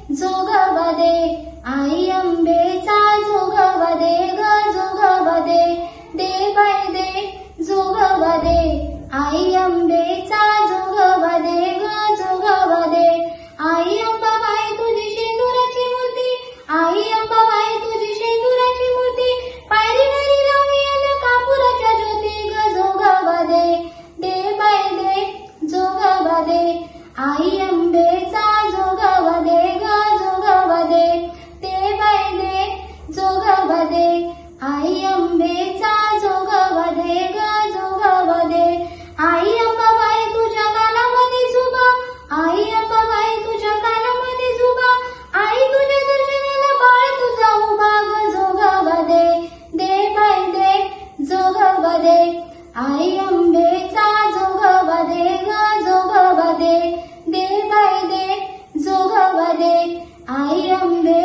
जोगवदे आई अंबेचा जोगवदे ग जोगवदे दे बाय दे जोगवदे आई अंबेचा जोगवदे ग जोगवदे आई अंबाबाई तुझी शेंदुराची मूर्ती आई अंबाबाई तुझी शेंदुराची मूर्ती पायरीवरी लावूया कापुराच्या ज्योती ग जोगवदे दे बाय दे जोगवदे आई अंबेचा जोगवदे ग जोगवदे दे बाय दे जोगवदे आई अंबेचा जोगवदे ग जोगवदे आई अंबाबाई तुझ्या कानामध्ये झुबा आई अंबाबाई तुझ्या कानामध्ये झुबा आई तुझ्या दर्शनाला बाळ तुझा उभा ग जोगवदे दे बाय दे जोगवदे आई अंबेचा जोगवदे ग जोगवदे दे बाय दे जोगवदे आई अंबे